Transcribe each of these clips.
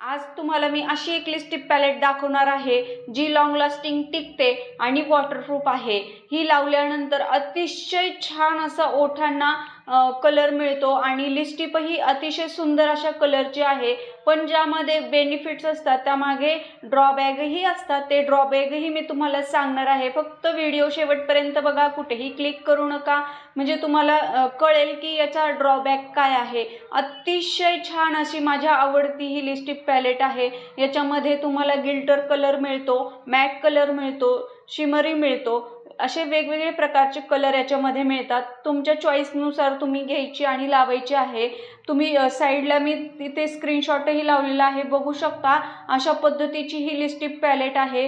आज तुम्हाला मी अशी एक लिपस्टिक पॅलेट दाखवणार आहे जी लॉंग लास्टिंग टिकते आणि वॉटरप्रूफ आहे। ही लावल्यानंतर अतिशय छान असा ओठांना कलर मिळतो आणि लिपस्टिकही अतिशय सुंदर अशा कलरची आहे। पण ज्यामध्ये बेनिफिट्स असतात त्यामागे ड्रॉबॅकही असतात, ते ड्रॉबॅकही मी तुम्हाला सांगणार आहे। फक्त व्हिडिओ शेवटपर्यंत बघा, कुठेही क्लिक करू नका, म्हणजे तुम्हाला कळेल की याचा ड्रॉबॅक काय आहे। अतिशय छान अशी माझ्या आवडती ही लिपस्टिक पॅलेट आहे। याच्यामध्ये तुम्हाला गिल्टर कलर मिळतो, मॅट कलर मिळतो, शिमरी मिळतो, असे वेगवेगळे प्रकारचे कलर याच्यामध्ये मिळतात। तुमच्या चॉईसनुसार तुम्ही घ्यायची आणि लावायची आहे। तुम्ही साईडला मी तिथे स्क्रीनशॉटही लावलेला आहे, बघू शकता। अशा पद्धतीची ही लिपस्टिक पॅलेट आहे।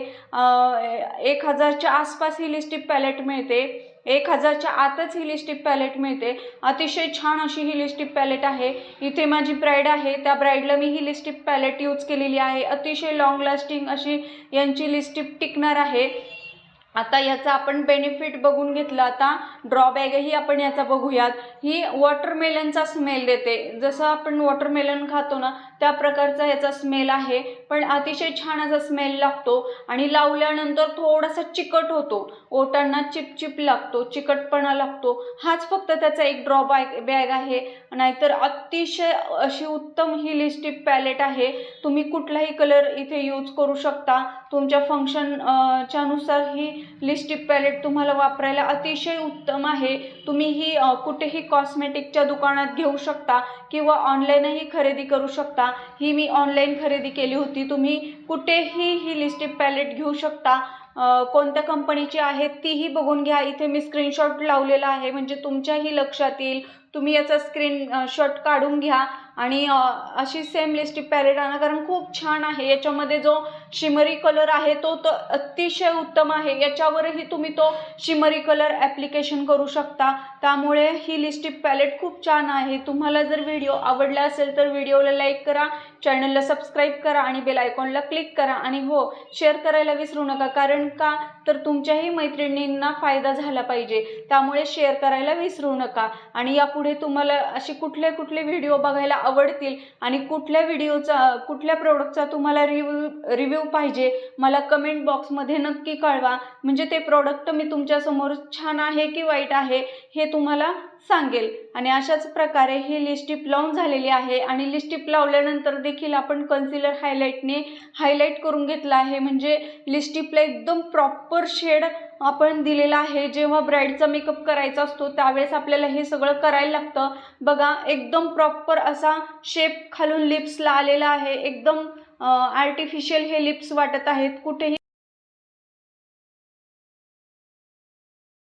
1000च्या आसपास ही लिपस्टिक पॅलेट मिळते, 1000च्या आतच ही लिपस्टिक पॅलेट मिळते। अतिशय छान अशी ही लिपस्टिक पॅलेट आहे। इथे माझी ब्राईड आहे, त्या ब्राईडला मी ही लिपस्टिक पॅलेट यूज केलेली आहे। अतिशय लॉंग लास्टिंग अशी यांची लिपस्टिक टिकणार आहे। आता याचा आपण बेनिफिट बघून घेतलं, आता ड्रॉबॅकही आपण याचा बघूयात। ही वॉटरमेलनचा स्मेल देते, जसं आपण वॉटरमेलन खातो ना त्या प्रकारचा याचा स्मेल आहे, पण अतिशय छान असा स्मेल लागतो आणि लावल्यानंतर थोडासा चिकट होतो, ओठांना चिपचिप लागतो, चिकटपणा लागतो। हाच फक्त त्याचा एक ड्रॉबॅक आहे, नाहीतर अतिशय अशी उत्तम ही लिपस्टिक पॅलेट आहे। तुम्ही कुठलाही कलर इथे यूज करू शकता, तुमच्या फंक्शनच्या नुसार ही लिपस्टिक पॅलेट तुम्हाला वापरायला अतिशय उत्तम आहे। तुम्ही ही कुठेही कॉस्मेटिकच्या दुकानात घेऊ शकता किंवा ऑनलाईनही खरेदी करू शकता। ही मी ऑनलाईन खरेदी केली होती। तुम्ही कुठेही ही लिपस्टिक पॅलेट घेऊ शकता, कोणत्या कंपनीची आहे तीही बघून घ्या। इथे मी स्क्रीनशॉट लावलेला आहे, म्हणजे तुमच्याही लक्षात येईल। तुम्ही याचा स्क्रीनशॉट काढून घ्या आणि अशी सेम लिपस्टिक पॅलेट आणा, कारण खूप छान आहे। याच्यामध्ये जो शिमरी कलर आहे तो अतिशय उत्तम आहे। याच्यावरही तुम्ही तो शिमरी कलर ॲप्लिकेशन करू शकता, त्यामुळे ही लिपस्टिक पॅलेट खूप छान आहे। तुम्हाला जर व्हिडिओ आवडला असेल तर व्हिडिओला लाईक करा, चॅनलला सबस्क्राईब करा आणि बेल आयकॉनला क्लिक करा, आणि हो, शेअर करायला विसरू नका, कारण का तर तुमच्याही मैत्रिणींना फायदा झाला पाहिजे, त्यामुळे शेअर करायला विसरू नका। आणि यापुढे तुम्हाला असे कुठले व्हिडिओ बघायला आवडतील आणि कुठल्या प्रोडक्टचा तुम्हाला रिव्ह्यू पाहिजे मला कमेंट बॉक्समध्ये नक्की कळवा, म्हणजे ते प्रोडक्ट मी तुमच्यासमोर छान आहे की वाईट आहे हे तुम्हाला सांगेल। आणि अशाच प्रकारे ही लिपस्टिक लावून झालेली आहे, आणि लिपस्टिक लावल्यानंतर देखील आपण कन्सिलर हायलाईटने हायलाईट करून घेतला आहे, म्हणजे लिपस्टिकला एकदम प्रॉपर शेड आपण दिलेला आहे। जेव्हा ब्राईडचा मेकअप करायचा असतो त्यावेळेस आपल्याला हे सगळं करायला लागतं। बघा, एकदम प्रॉपर असा शेप खालून लिप्सला आलेला आहे, एकदम आर्टिफिशियल हे लिप्स वाटत आहेत, कुठेही